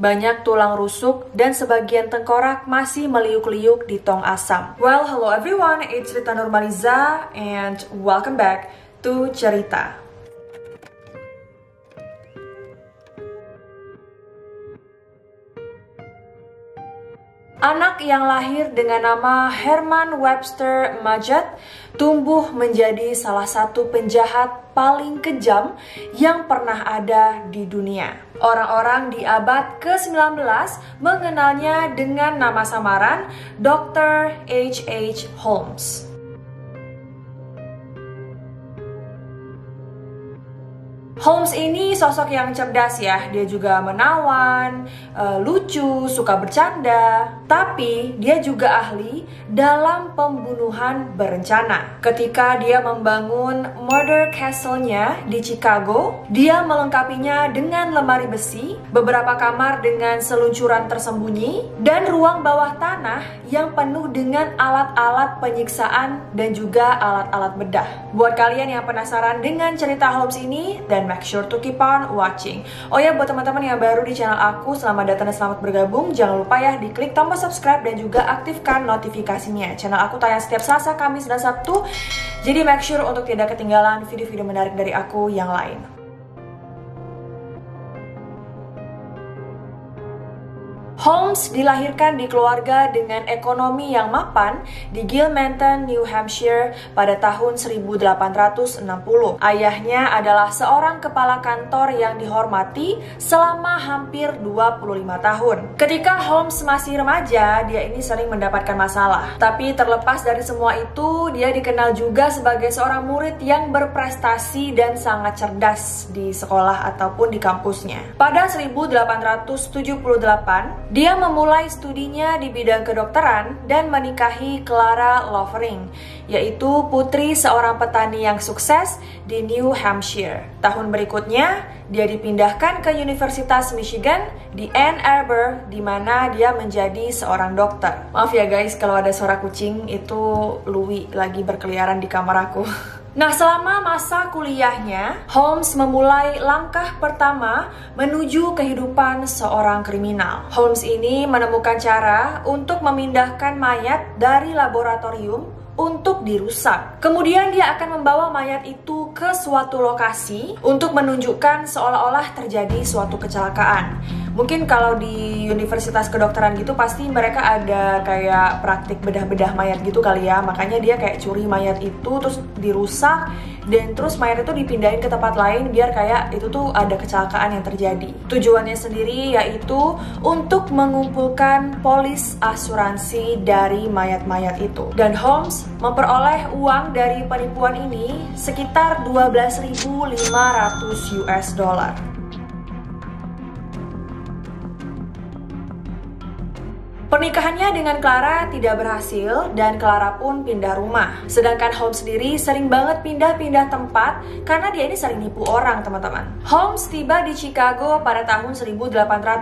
Banyak tulang rusuk dan sebagian tengkorak masih meliuk-liuk di tong asam. Well, hello everyone, it's Rita Nurmaliza and welcome back to Cerita. Anak yang lahir dengan nama Herman Webster Mudgett tumbuh menjadi salah satu penjahat paling kejam yang pernah ada di dunia. Orang-orang di abad ke-19 mengenalnya dengan nama samaran Dr. H.H. Holmes. Holmes ini sosok yang cerdas ya, dia juga menawan, lucu, suka bercanda, tapi dia juga ahli dalam pembunuhan berencana. Ketika dia membangun murder castle-nya di Chicago, dia melengkapinya dengan lemari besi, beberapa kamar dengan seluncuran tersembunyi, dan ruang bawah tanah yang penuh dengan alat-alat penyiksaan dan juga alat-alat bedah. Buat kalian yang penasaran dengan cerita Holmes ini, dan make sure to keep on watching. Oh ya, buat teman-teman yang baru di channel aku, selamat datang dan selamat bergabung. Jangan lupa ya diklik tombol subscribe dan juga aktifkan notifikasinya. Channel aku tayang setiap Selasa, Kamis, dan Sabtu. Jadi make sure untuk tidak ketinggalan video-video menarik dari aku yang lain. Holmes dilahirkan di keluarga dengan ekonomi yang mapan di Gilmanton, New Hampshire pada tahun 1860. Ayahnya adalah seorang kepala kantor yang dihormati selama hampir 25 tahun. Ketika Holmes masih remaja, dia ini sering mendapatkan masalah. Tapi terlepas dari semua itu, dia dikenal juga sebagai seorang murid yang berprestasi dan sangat cerdas di sekolah ataupun di kampusnya. Pada 1878, dia memulai studinya di bidang kedokteran dan menikahi Clara Lovering, yaitu putri seorang petani yang sukses di New Hampshire. Tahun berikutnya, dia dipindahkan ke Universitas Michigan di Ann Arbor, di mana dia menjadi seorang dokter. Maaf ya guys, kalau ada suara kucing, itu Louis lagi berkeliaran di kamar aku. Nah, selama masa kuliahnya, Holmes memulai langkah pertama menuju kehidupan seorang kriminal. Holmes ini menemukan cara untuk memindahkan mayat dari laboratorium untuk dirusak. Kemudian dia akan membawa mayat itu ke suatu lokasi untuk menunjukkan seolah-olah terjadi suatu kecelakaan. Mungkin kalau di universitas kedokteran gitu pasti mereka ada kayak praktik bedah-bedah mayat gitu kali ya. Makanya dia kayak curi mayat itu terus dirusak dan terus mayat itu dipindahin ke tempat lain biar kayak itu tuh ada kecelakaan yang terjadi. Tujuannya sendiri yaitu untuk mengumpulkan polis asuransi dari mayat-mayat itu. Dan Holmes memperoleh uang dari penipuan ini sekitar 12.500 US dollar. Pernikahannya dengan Clara tidak berhasil dan Clara pun pindah rumah. Sedangkan Holmes sendiri sering banget pindah-pindah tempat karena dia ini sering nipu orang, teman-teman. Holmes tiba di Chicago pada tahun 1885.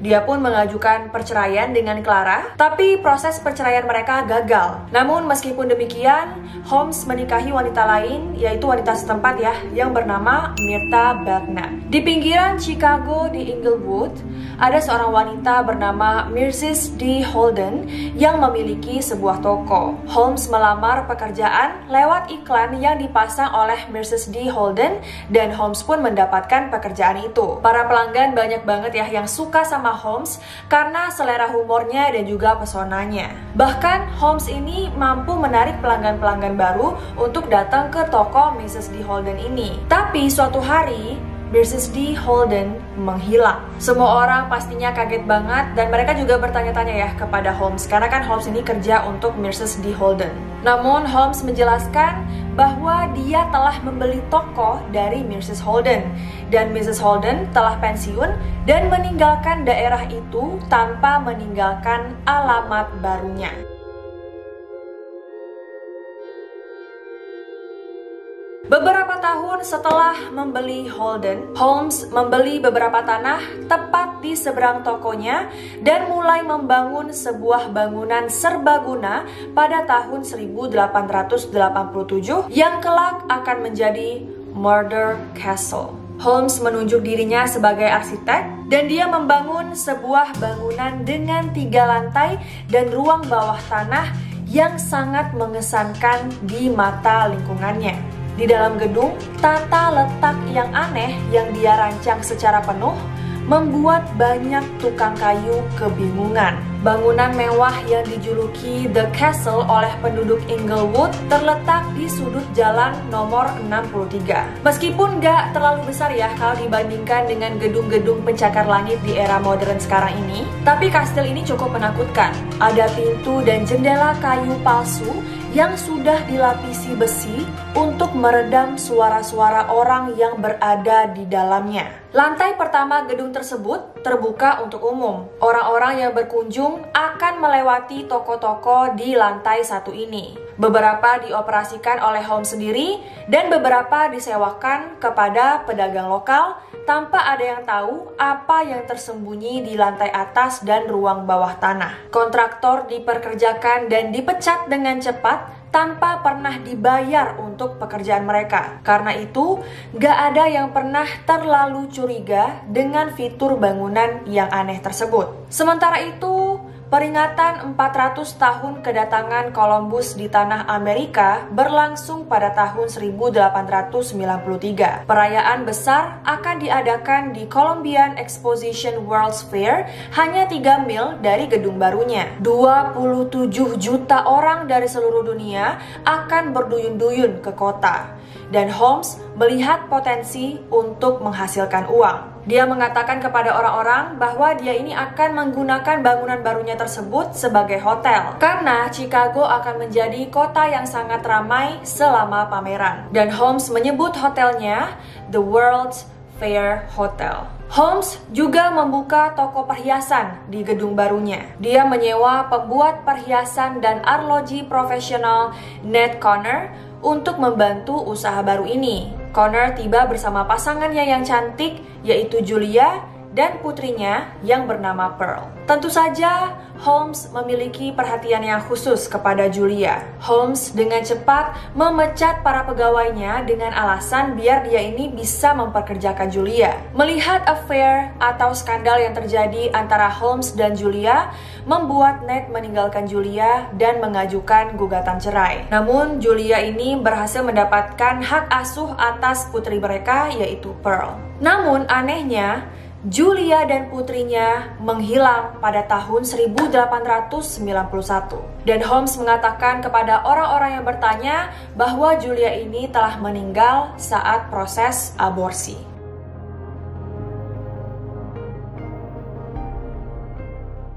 Dia pun mengajukan perceraian dengan Clara, tapi proses perceraian mereka gagal. Namun meskipun demikian, Holmes menikahi wanita lain, yaitu wanita setempat ya, yang bernama Myrta Belknap. Di pinggiran Chicago di Inglewood, ada seorang wanita bernama Mrs. D. Holden yang memiliki sebuah toko. Holmes melamar pekerjaan lewat iklan yang dipasang oleh Mrs. D. Holden dan Holmes pun mendapatkan pekerjaan itu. Para pelanggan banyak banget ya yang suka sama Holmes karena selera humornya dan juga pesonanya. Bahkan Holmes ini mampu menarik pelanggan-pelanggan baru untuk datang ke toko Mrs. D. Holden ini. Tapi suatu hari Mrs. D. Holden menghilang. Semua orang pastinya kaget banget dan mereka juga bertanya-tanya ya kepada Holmes karena kan Holmes ini kerja untuk Mrs. D. Holden. Namun Holmes menjelaskan bahwa dia telah membeli toko dari Mrs. Holden dan Mrs. Holden telah pensiun dan meninggalkan daerah itu tanpa meninggalkan alamat barunya. Beberapa tahun setelah membeli Holden, Holmes membeli beberapa tanah tepat di seberang tokonya dan mulai membangun sebuah bangunan serbaguna pada tahun 1887 yang kelak akan menjadi Murder Castle. Holmes menunjuk dirinya sebagai arsitek dan dia membangun sebuah bangunan dengan 3 lantai dan ruang bawah tanah yang sangat mengesankan di mata lingkungannya. Di dalam gedung, tata letak yang aneh yang dia rancang secara penuh membuat banyak tukang kayu kebingungan. Bangunan mewah yang dijuluki The Castle oleh penduduk Inglewood terletak di sudut jalan nomor 63. Meskipun nggak terlalu besar ya kalau dibandingkan dengan gedung-gedung pencakar langit di era modern sekarang ini, tapi kastil ini cukup menakutkan. Ada pintu dan jendela kayu palsu yang sudah dilapisi besi untuk meredam suara-suara orang yang berada di dalamnya. Lantai pertama gedung tersebut terbuka untuk umum. Orang-orang yang berkunjung akan melewati toko-toko di lantai 1 ini. Beberapa dioperasikan oleh Holmes sendiri dan beberapa disewakan kepada pedagang lokal tanpa ada yang tahu apa yang tersembunyi di lantai atas dan ruang bawah tanah. Kontraktor diperkerjakan dan dipecat dengan cepat tanpa pernah dibayar untuk pekerjaan mereka. Karena itu, gak ada yang pernah terlalu curiga dengan fitur bangunan yang aneh tersebut. Sementara itu, peringatan 400 tahun kedatangan Columbus di tanah Amerika berlangsung pada tahun 1893. Perayaan besar akan diadakan di Columbian Exposition World's Fair, hanya 3 mil dari gedung barunya. 27 juta orang dari seluruh dunia akan berduyun-duyun ke kota. Dan Holmes melihat potensi untuk menghasilkan uang. Dia mengatakan kepada orang-orang bahwa dia ini akan menggunakan bangunan barunya tersebut sebagai hotel. Karena Chicago akan menjadi kota yang sangat ramai selama pameran. Dan Holmes menyebut hotelnya The World's Fair Hotel. Holmes juga membuka toko perhiasan di gedung barunya. Dia menyewa pembuat perhiasan dan arloji profesional Ned Connor untuk membantu usaha baru ini. Connor tiba bersama pasangannya yang cantik, yaitu Julia dan putrinya yang bernama Pearl. Tentu saja, Holmes memiliki perhatian yang khusus kepada Julia. Holmes dengan cepat memecat para pegawainya dengan alasan biar dia ini bisa memperkerjakan Julia. Melihat affair atau skandal yang terjadi antara Holmes dan Julia, membuat Ned meninggalkan Julia dan mengajukan gugatan cerai. Namun, Julia ini berhasil mendapatkan hak asuh atas putri mereka, yaitu Pearl. Namun, anehnya, Julia dan putrinya menghilang pada tahun 1891. Dan Holmes mengatakan kepada orang-orang yang bertanya bahwa Julia ini telah meninggal saat proses aborsi.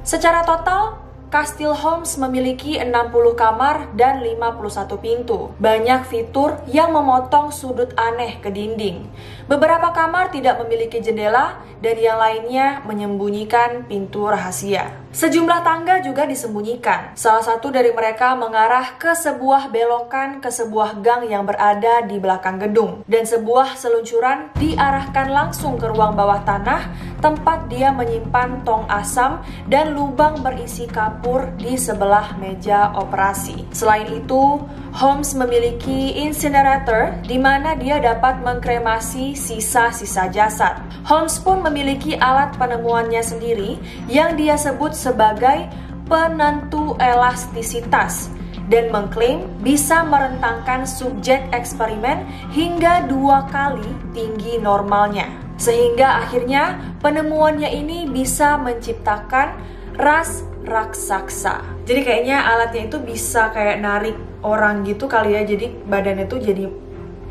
Secara total, Kastil Holmes memiliki 60 kamar dan 51 pintu. Banyak fitur yang memotong sudut aneh ke dinding. Beberapa kamar tidak memiliki jendela dan yang lainnya menyembunyikan pintu rahasia. Sejumlah tangga juga disembunyikan. Salah satu dari mereka mengarah ke sebuah belokan ke sebuah gang yang berada di belakang gedung. Dan sebuah seluncuran diarahkan langsung ke ruang bawah tanah tempat dia menyimpan tong asam dan lubang berisi kapur di sebelah meja operasi. Selain itu, Holmes memiliki incinerator di mana dia dapat mengkremasi sisa-sisa jasad. Holmes pun memiliki alat penemuannya sendiri yang dia sebut sebagai penentu elastisitas dan mengklaim bisa merentangkan subjek eksperimen hingga 2 kali tinggi normalnya. Sehingga akhirnya penemuannya ini bisa menciptakan ras raksasa. Jadi kayaknya alatnya itu bisa kayak narik orang gitu kali ya. Jadi badannya tuh jadi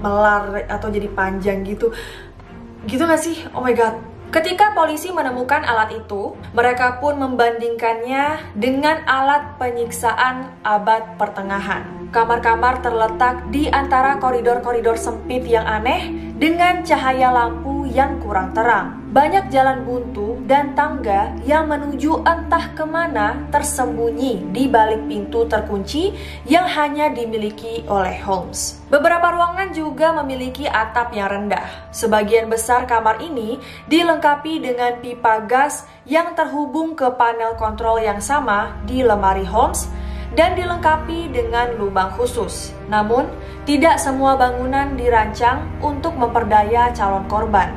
melar atau jadi panjang gitu. Gitu gak sih? Oh my god. Ketika polisi menemukan alat itu, mereka pun membandingkannya dengan alat penyiksaan abad pertengahan. Kamar-kamar terletak di antara koridor-koridor sempit yang aneh dengan cahaya lampu yang kurang terang. Banyak jalan buntu dan tangga yang menuju entah kemana tersembunyi di balik pintu terkunci yang hanya dimiliki oleh Holmes. Beberapa ruangan juga memiliki atap yang rendah. Sebagian besar kamar ini dilengkapi dengan pipa gas yang terhubung ke panel kontrol yang sama di lemari Holmes dan dilengkapi dengan lubang khusus. Namun, tidak semua bangunan dirancang untuk memperdaya calon korban.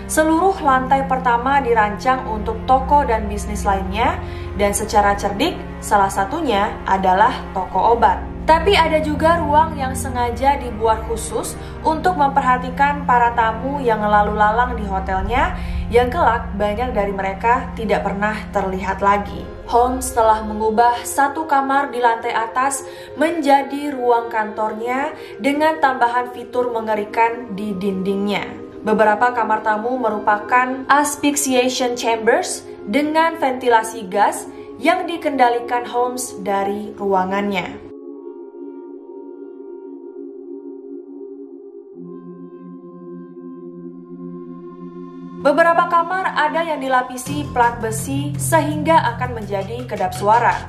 Seluruh lantai pertama dirancang untuk toko dan bisnis lainnya, dan secara cerdik, salah satunya adalah toko obat. Tapi ada juga ruang yang sengaja dibuat khusus untuk memperhatikan para tamu yang lalu lalang di hotelnya, yang kelak banyak dari mereka tidak pernah terlihat lagi. Holmes telah mengubah satu kamar di lantai atas menjadi ruang kantornya dengan tambahan fitur mengerikan di dindingnya. Beberapa kamar tamu merupakan asphyxiation chambers dengan ventilasi gas yang dikendalikan Holmes dari ruangannya. Beberapa kamar ada yang dilapisi plat besi sehingga akan menjadi kedap suara.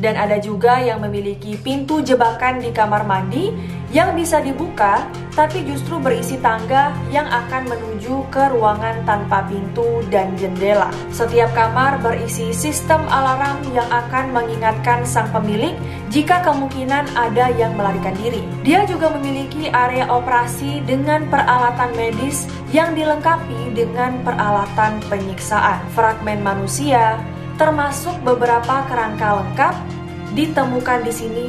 Dan ada juga yang memiliki pintu jebakan di kamar mandi yang bisa dibuka, tapi justru berisi tangga yang akan menuju ke ruangan tanpa pintu dan jendela. Setiap kamar berisi sistem alarm yang akan mengingatkan sang pemilik jika kemungkinan ada yang melarikan diri. Dia juga memiliki area operasi dengan peralatan medis yang dilengkapi dengan peralatan penyiksaan. Fragmen manusia, termasuk beberapa kerangka lengkap, ditemukan di sini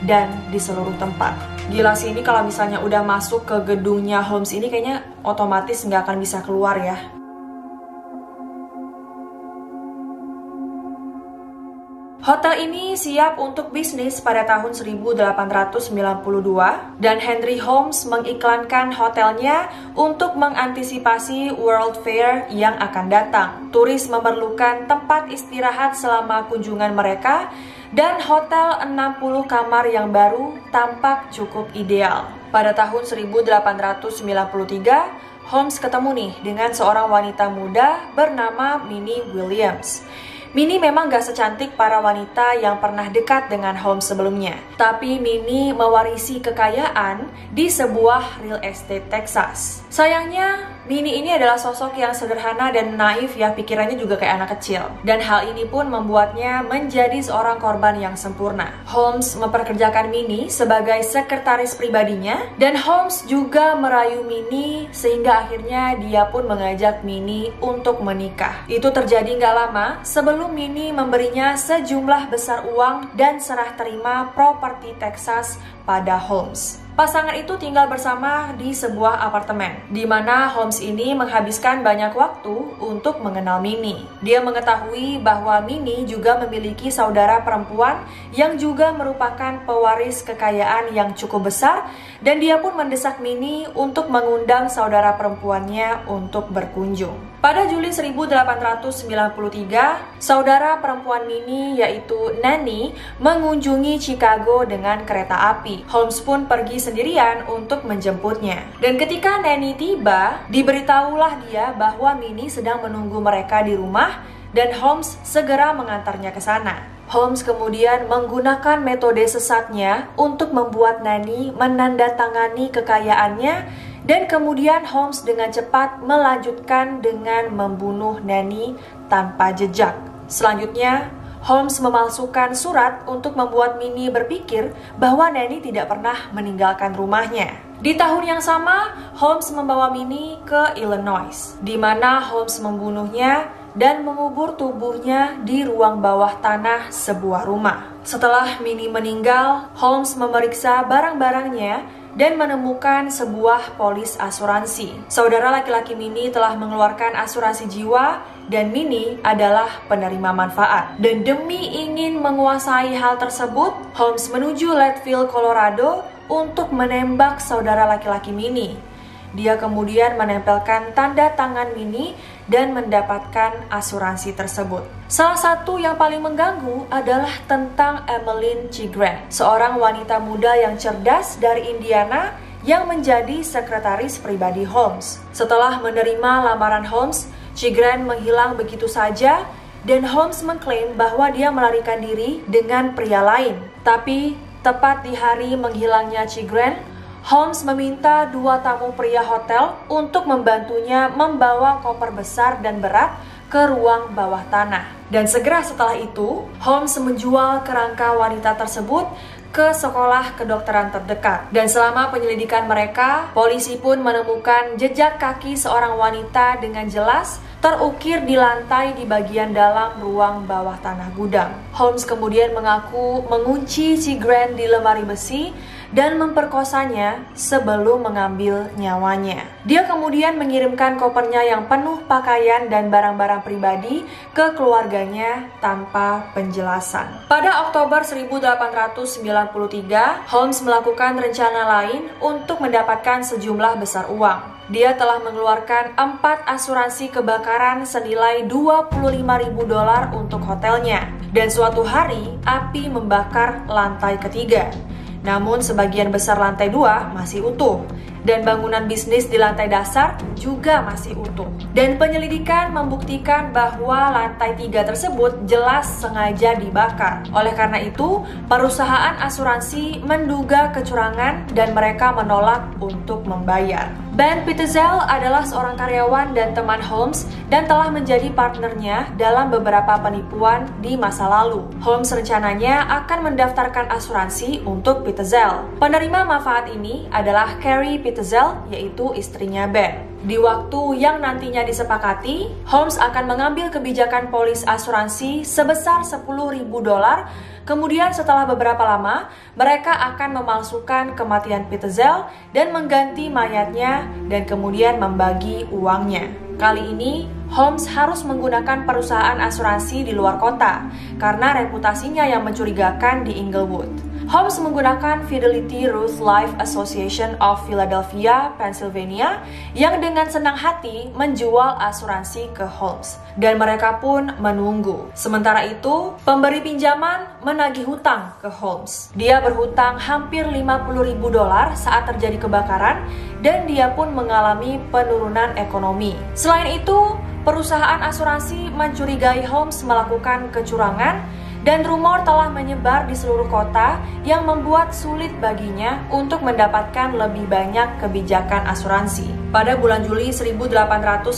dan di seluruh tempat. Gila sih, ini kalau misalnya udah masuk ke gedungnya Holmes ini kayaknya otomatis nggak akan bisa keluar ya. Hotel ini siap untuk bisnis pada tahun 1892 dan Henry Holmes mengiklankan hotelnya untuk mengantisipasi World Fair yang akan datang. Turis memerlukan tempat istirahat selama kunjungan mereka dan hotel 60 kamar yang baru tampak cukup ideal. Pada tahun 1893, Holmes ketemu nih dengan seorang wanita muda bernama Minnie Williams. Minnie memang gak secantik para wanita yang pernah dekat dengan Holmes sebelumnya. Tapi Minnie mewarisi kekayaan di sebuah real estate Texas. Sayangnya, Minnie ini adalah sosok yang sederhana dan naif ya, pikirannya juga kayak anak kecil. Dan hal ini pun membuatnya menjadi seorang korban yang sempurna. Holmes memperkerjakan Minnie sebagai sekretaris pribadinya, dan Holmes juga merayu Minnie sehingga akhirnya dia pun mengajak Minnie untuk menikah. Itu terjadi gak lama sebelum Minnie memberinya sejumlah besar uang dan serah terima properti Texas pada Holmes. Pasangan itu tinggal bersama di sebuah apartemen, di mana Holmes ini menghabiskan banyak waktu untuk mengenal Minnie. Dia mengetahui bahwa Minnie juga memiliki saudara perempuan yang juga merupakan pewaris kekayaan yang cukup besar, dan dia pun mendesak Minnie untuk mengundang saudara perempuannya untuk berkunjung. Pada Juli 1893, saudara perempuan Minnie yaitu Nanny mengunjungi Chicago dengan kereta api. Holmes pun pergi sendirian untuk menjemputnya. Dan ketika Nanny tiba, diberitahulah dia bahwa Minnie sedang menunggu mereka di rumah dan Holmes segera mengantarnya ke sana. Holmes kemudian menggunakan metode sesatnya untuk membuat Nanny menandatangani kekayaannya, dan kemudian Holmes dengan cepat melanjutkan dengan membunuh Nanny tanpa jejak. Selanjutnya, Holmes memalsukan surat untuk membuat Minnie berpikir bahwa Nanny tidak pernah meninggalkan rumahnya. Di tahun yang sama, Holmes membawa Minnie ke Illinois, di mana Holmes membunuhnya dan mengubur tubuhnya di ruang bawah tanah sebuah rumah. Setelah Minnie meninggal, Holmes memeriksa barang-barangnya dan menemukan sebuah polis asuransi. Saudara laki-laki Minnie telah mengeluarkan asuransi jiwa dan Minnie adalah penerima manfaat. Dan demi ingin menguasai hal tersebut, Holmes menuju Leadville, Colorado untuk menembak saudara laki-laki Minnie. Dia kemudian menempelkan tanda tangan Minnie dan mendapatkan asuransi tersebut. Salah satu yang paling mengganggu adalah tentang Emmeline Chigran, seorang wanita muda yang cerdas dari Indiana yang menjadi sekretaris pribadi Holmes. Setelah menerima lamaran Holmes, Chigran menghilang begitu saja dan Holmes mengklaim bahwa dia melarikan diri dengan pria lain. Tapi tepat di hari menghilangnya Chigran, Holmes meminta dua tamu pria hotel untuk membantunya membawa koper besar dan berat ke ruang bawah tanah. Dan segera setelah itu, Holmes menjual kerangka wanita tersebut ke sekolah kedokteran terdekat. Dan selama penyelidikan mereka, polisi pun menemukan jejak kaki seorang wanita dengan jelas terukir di lantai di bagian dalam ruang bawah tanah gudang. Holmes kemudian mengaku mengunci si Grant di lemari besi dan memperkosanya sebelum mengambil nyawanya. Dia kemudian mengirimkan kopernya yang penuh pakaian dan barang-barang pribadi ke keluarganya tanpa penjelasan. Pada Oktober 1893, Holmes melakukan rencana lain untuk mendapatkan sejumlah besar uang. Dia telah mengeluarkan 4 asuransi kebakaran senilai $25.000 untuk hotelnya. Dan suatu hari, api membakar lantai ketiga. Namun sebagian besar lantai 2 masih utuh. Dan bangunan bisnis di lantai dasar juga masih utuh. Dan penyelidikan membuktikan bahwa lantai 3 tersebut jelas sengaja dibakar. Oleh karena itu, perusahaan asuransi menduga kecurangan dan mereka menolak untuk membayar. Ben Pitezel adalah seorang karyawan dan teman Holmes dan telah menjadi partnernya dalam beberapa penipuan di masa lalu. Holmes rencananya akan mendaftarkan asuransi untuk Pitezel. Penerima manfaat ini adalah Carrie Pitezel, yaitu istrinya Ben. Di waktu yang nantinya disepakati, Holmes akan mengambil kebijakan polis asuransi sebesar $10.000. Kemudian setelah beberapa lama, mereka akan memalsukan kematian Pitezel dan mengganti mayatnya dan kemudian membagi uangnya. Kali ini, Holmes harus menggunakan perusahaan asuransi di luar kota karena reputasinya yang mencurigakan di Inglewood. Holmes menggunakan Fidelity Ruth Life Association of Philadelphia, Pennsylvania, yang dengan senang hati menjual asuransi ke Holmes. Dan mereka pun menunggu. Sementara itu, pemberi pinjaman menagih hutang ke Holmes. Dia berhutang hampir $50.000 saat terjadi kebakaran, dan dia pun mengalami penurunan ekonomi. Selain itu, perusahaan asuransi mencurigai Holmes melakukan kecurangan, dan rumor telah menyebar di seluruh kota yang membuat sulit baginya untuk mendapatkan lebih banyak kebijakan asuransi. Pada bulan Juli 1894,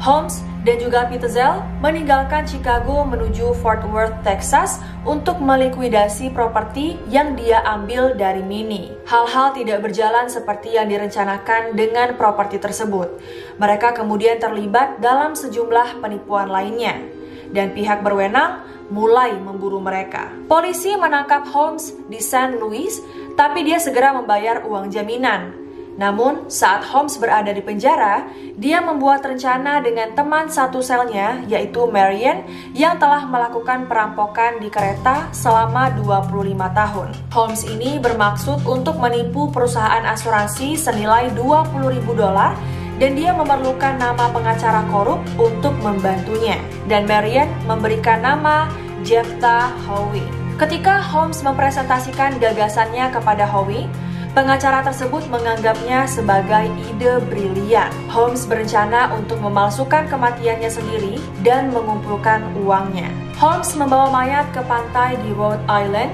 Holmes dan juga Pitezel meninggalkan Chicago menuju Fort Worth, Texas untuk melikuidasi properti yang dia ambil dari Minnie. Hal-hal tidak berjalan seperti yang direncanakan dengan properti tersebut. Mereka kemudian terlibat dalam sejumlah penipuan lainnya, dan pihak berwenang mulai memburu mereka. Polisi menangkap Holmes di St. Louis, tapi dia segera membayar uang jaminan. Namun, saat Holmes berada di penjara, dia membuat rencana dengan teman satu selnya, yaitu Marian, yang telah melakukan perampokan di kereta selama 25 tahun. Holmes ini bermaksud untuk menipu perusahaan asuransi senilai $20.000, dan dia memerlukan nama pengacara korup untuk membantunya. Dan Marian memberikan nama Jephthah Howe. Ketika Holmes mempresentasikan gagasannya kepada Howe, pengacara tersebut menganggapnya sebagai ide brilian. Holmes berencana untuk memalsukan kematiannya sendiri dan mengumpulkan uangnya. Holmes membawa mayat ke pantai di Rhode Island,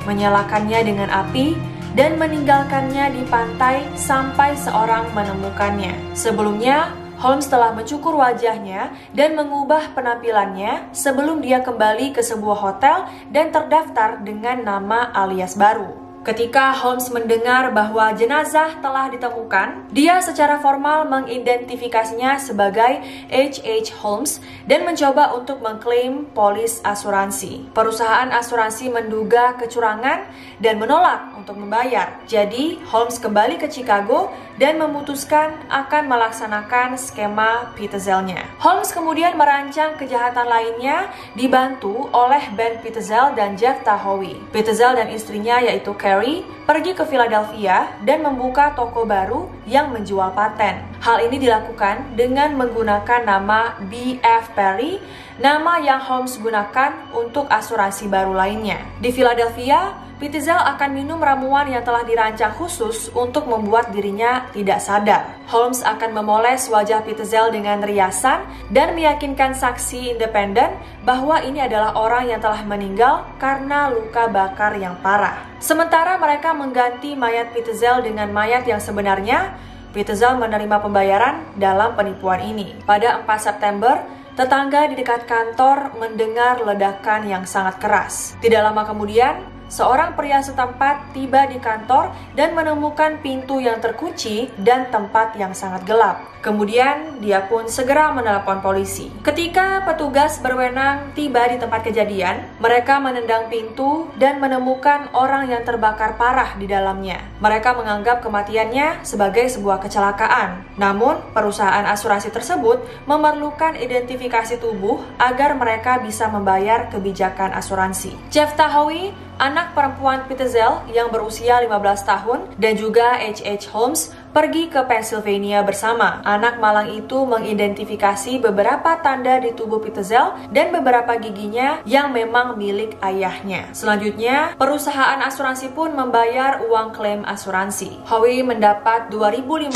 menyalakannya dengan api, dan meninggalkannya di pantai sampai seorang menemukannya. Sebelumnya, Holmes telah mencukur wajahnya dan mengubah penampilannya sebelum dia kembali ke sebuah hotel dan terdaftar dengan nama alias baru. Ketika Holmes mendengar bahwa jenazah telah ditemukan, dia secara formal mengidentifikasinya sebagai H.H. Holmes dan mencoba untuk mengklaim polis asuransi. Perusahaan asuransi menduga kecurangan dan menolak untuk membayar. Jadi, Holmes kembali ke Chicago dan memutuskan akan melaksanakan skema Pitezelnya. Holmes kemudian merancang kejahatan lainnya dibantu oleh Ben Pitezel dan Jephthah Howe. Pitezel dan istrinya yaitu Carrie pergi ke Philadelphia dan membuka toko baru yang menjual paten. Hal ini dilakukan dengan menggunakan nama B.F. Perry, nama yang Holmes gunakan untuk asuransi baru lainnya. Di Philadelphia, Pitezel akan minum ramuan yang telah dirancang khusus untuk membuat dirinya tidak sadar. Holmes akan memoles wajah Pitezel dengan riasan dan meyakinkan saksi independen bahwa ini adalah orang yang telah meninggal karena luka bakar yang parah. Sementara mereka mengganti mayat Pitezel dengan mayat yang sebenarnya, Pitezel menerima pembayaran dalam penipuan ini. Pada 4 September tetangga di dekat kantor mendengar ledakan yang sangat keras. Tidak lama kemudian, seorang pria setempat tiba di kantor dan menemukan pintu yang terkunci dan tempat yang sangat gelap. Kemudian, dia pun segera menelepon polisi. Ketika petugas berwenang tiba di tempat kejadian, mereka menendang pintu dan menemukan orang yang terbakar parah di dalamnya. Mereka menganggap kematiannya sebagai sebuah kecelakaan. Namun, perusahaan asuransi tersebut memerlukan identifikasi tubuh agar mereka bisa membayar kebijakan asuransi. Jeff Tahoe, anak perempuan Pitzel yang berusia 15 tahun, dan juga H.H. Holmes pergi ke Pennsylvania bersama. Anak malang itu mengidentifikasi beberapa tanda di tubuh Pitzel dan beberapa giginya yang memang milik ayahnya. Selanjutnya, perusahaan asuransi pun membayar uang klaim asuransi. Howe mendapat $2.500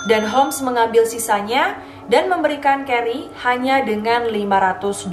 dan Holmes mengambil sisanya dan memberikan Carrie hanya dengan $500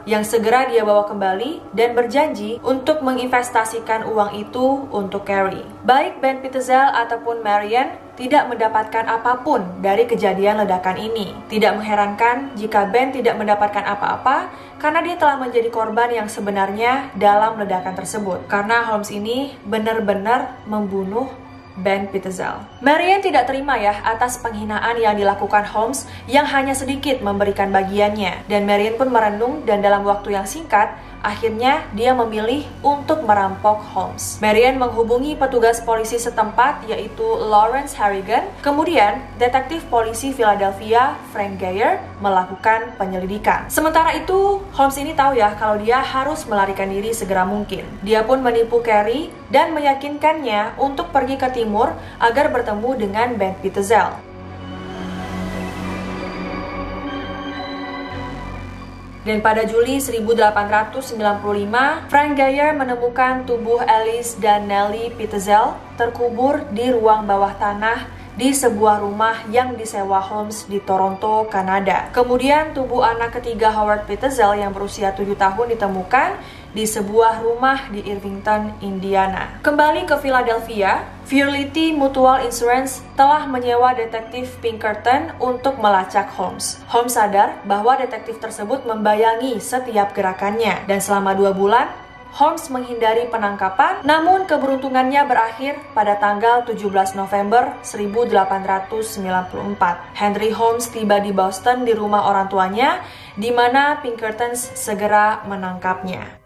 yang segera dia bawa kembali dan berjanji untuk menginvestasikan uang itu untuk Carrie. Baik Ben Pitzel ataupun Marian tidak mendapatkan apapun dari kejadian ledakan ini. Tidak mengherankan jika Ben tidak mendapatkan apa-apa karena dia telah menjadi korban yang sebenarnya dalam ledakan tersebut. Karena Holmes ini benar-benar membunuh Ben Pitzel. Marian tidak terima ya atas penghinaan yang dilakukan Holmes yang hanya sedikit memberikan bagiannya. Dan Marian pun merenung dan dalam waktu yang singkat, akhirnya dia memilih untuk merampok Holmes. Marian menghubungi petugas polisi setempat yaitu Lawrence Harrigan. Kemudian, detektif polisi Philadelphia Frank Geyer melakukan penyelidikan. Sementara itu, Holmes ini tahu ya kalau dia harus melarikan diri segera mungkin. Dia pun menipu Carrie dan meyakinkannya untuk pergi ke timur agar bertemu dengan Ben Pitzel. Dan pada Juli 1895, Frank Geyer menemukan tubuh Alice dan Nellie Pitzel terkubur di ruang bawah tanah di sebuah rumah yang disewa Holmes di Toronto, Kanada. Kemudian tubuh anak ketiga Howard Pitzel yang berusia 7 tahun ditemukan di sebuah rumah di Irvington, Indiana. Kembali ke Philadelphia, Fidelity Mutual Insurance telah menyewa detektif Pinkerton untuk melacak Holmes. Holmes sadar bahwa detektif tersebut membayangi setiap gerakannya, dan selama 2 bulan, Holmes menghindari penangkapan, namun keberuntungannya berakhir pada tanggal 17 November 1894. Henry Holmes tiba di Boston di rumah orang tuanya, di mana Pinkerton segera menangkapnya.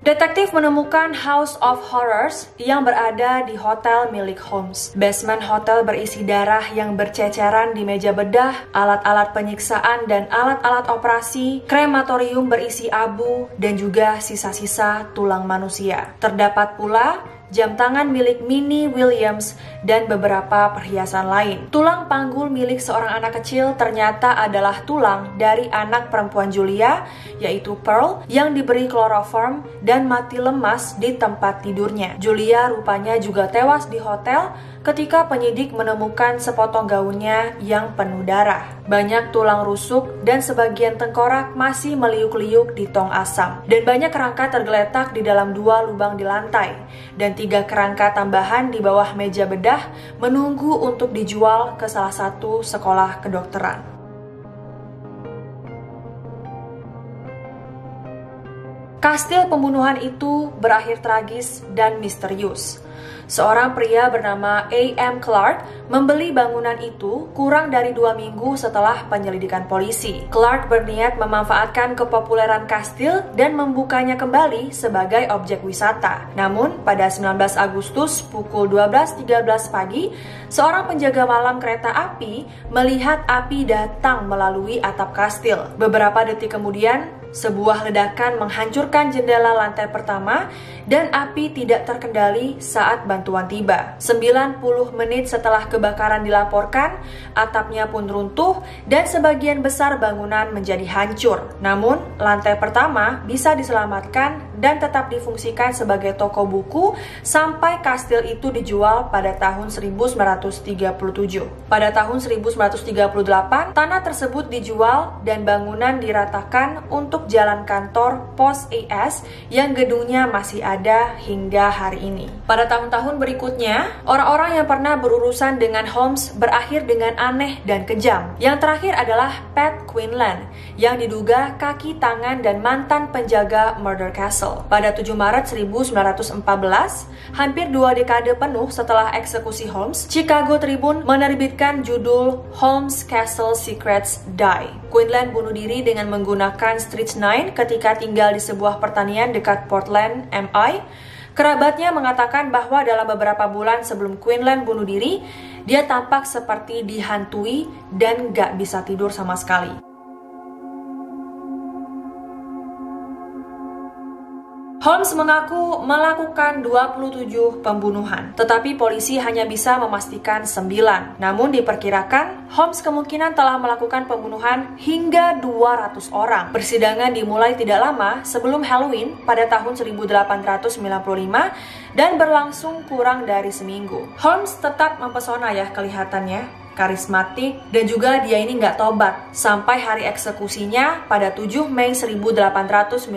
Detektif menemukan House of Horrors yang berada di hotel milik Holmes. Basement hotel berisi darah yang berceceran di meja bedah, alat-alat penyiksaan dan alat-alat operasi, krematorium berisi abu, dan juga sisa-sisa tulang manusia. Terdapat pula jam tangan milik Minnie Williams, dan beberapa perhiasan lain. Tulang panggul milik seorang anak kecil ternyata adalah tulang dari anak perempuan Julia, yaitu Pearl, yang diberi kloroform dan mati lemas di tempat tidurnya. Julia rupanya juga tewas di hotel ketika penyidik menemukan sepotong gaunnya yang penuh darah. Banyak tulang rusuk dan sebagian tengkorak masih meliuk-liuk di tong asam. Dan banyak kerangka tergeletak di dalam 2 lubang di lantai. Dan 3 kerangka tambahan di bawah meja bedah menunggu untuk dijual ke salah satu sekolah kedokteran. Kastil pembunuhan itu berakhir tragis dan misterius. Seorang pria bernama A.M. Clark membeli bangunan itu kurang dari 2 minggu setelah penyelidikan polisi. Clark berniat memanfaatkan kepopuleran kastil dan membukanya kembali sebagai objek wisata. Namun, pada 19 Agustus pukul 12.13 pagi, seorang penjaga malam kereta api melihat api datang melalui atap kastil. Beberapa detik kemudian, sebuah ledakan menghancurkan jendela lantai pertama dan api tidak terkendali saat bantuan tiba. 90 menit setelah kebakaran dilaporkan, atapnya pun runtuh dan sebagian besar bangunan menjadi hancur. Namun, lantai pertama bisa diselamatkan dan tetap difungsikan sebagai toko buku sampai kastil itu dijual pada tahun 1937. Pada tahun 1938, tanah tersebut dijual dan bangunan diratakan untuk jalan kantor Pos AS yang gedungnya masih ada hingga hari ini. Pada tahun-tahun tahun berikutnya, orang-orang yang pernah berurusan dengan Holmes berakhir dengan aneh dan kejam. Yang terakhir adalah Pat Quinlan, yang diduga kaki tangan dan mantan penjaga Murder Castle. Pada 7 Maret 1914, hampir 2 dekade penuh setelah eksekusi Holmes, Chicago Tribune menerbitkan judul Holmes Castle Secrets Die. Quinlan bunuh diri dengan menggunakan strychnine ketika tinggal di sebuah pertanian dekat Portland, MI. Kerabatnya mengatakan bahwa dalam beberapa bulan sebelum Quinlan bunuh diri, dia tampak seperti dihantui dan gak bisa tidur sama sekali. Holmes mengaku melakukan 27 pembunuhan, tetapi polisi hanya bisa memastikan 9. Namun diperkirakan, Holmes kemungkinan telah melakukan pembunuhan hingga 200 orang. Persidangan dimulai tidak lama sebelum Halloween pada tahun 1895 dan berlangsung kurang dari seminggu. Holmes tetap mempesona ya kelihatannya, karismatik, dan juga dia ini nggak tobat sampai hari eksekusinya pada 7 Mei 1896,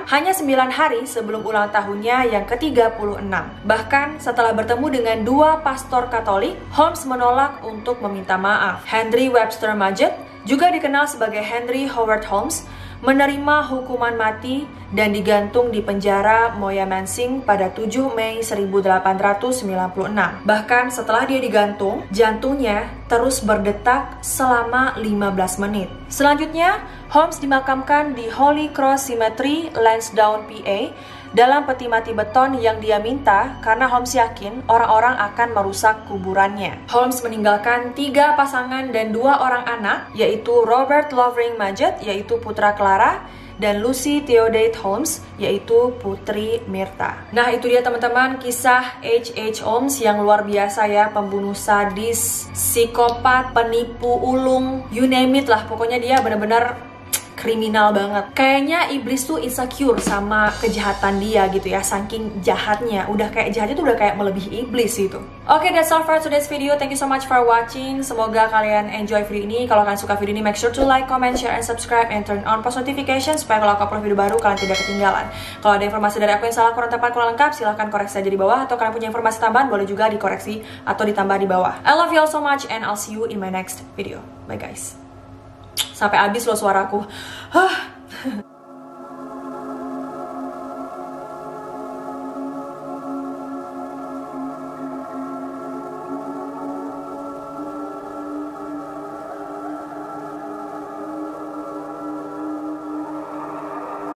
hanya 9 hari sebelum ulang tahunnya yang ke-36. Bahkan setelah bertemu dengan 2 pastor Katolik, Holmes menolak untuk meminta maaf. Henry Webster Mudgett, juga dikenal sebagai Henry Howard Holmes, menerima hukuman mati dan digantung di penjara Moyamansing pada 7 Mei 1896. Bahkan setelah dia digantung, jantungnya terus berdetak selama 15 menit. Selanjutnya, Holmes dimakamkan di Holy Cross Cemetery, Lansdowne, PA, dalam peti mati beton yang dia minta karena Holmes yakin orang-orang akan merusak kuburannya. Holmes meninggalkan 3 pasangan dan 2 orang anak, yaitu Robert Lovering Mudgett, yaitu putra Clara, dan Lucy Theodate Holmes, yaitu putri Myrta. Nah, itu dia teman-teman kisah H.H. Holmes yang luar biasa ya, pembunuh sadis, psikopat, penipu ulung, you name it lah. Pokoknya dia benar-benar kriminal banget. Kayaknya iblis tuh insecure sama kejahatan dia gitu ya, saking jahatnya. Udah kayak jahatnya tuh udah kayak melebihi iblis gitu. Oke, that's all for today's video. Thank you so much for watching. Semoga kalian enjoy video ini. Kalau kalian suka video ini, make sure to like, comment, share, and subscribe, and turn on post notification supaya kalau aku upload video baru kalian tidak ketinggalan. Kalau ada informasi dari aku yang salah, kurang tepat, kurang lengkap, silahkan koreksi aja di bawah. Atau kalian punya informasi tambahan, boleh juga dikoreksi atau ditambah di bawah. I love you all so much, and I'll see you in my next video. Bye guys. Sampai habis loh suaraku.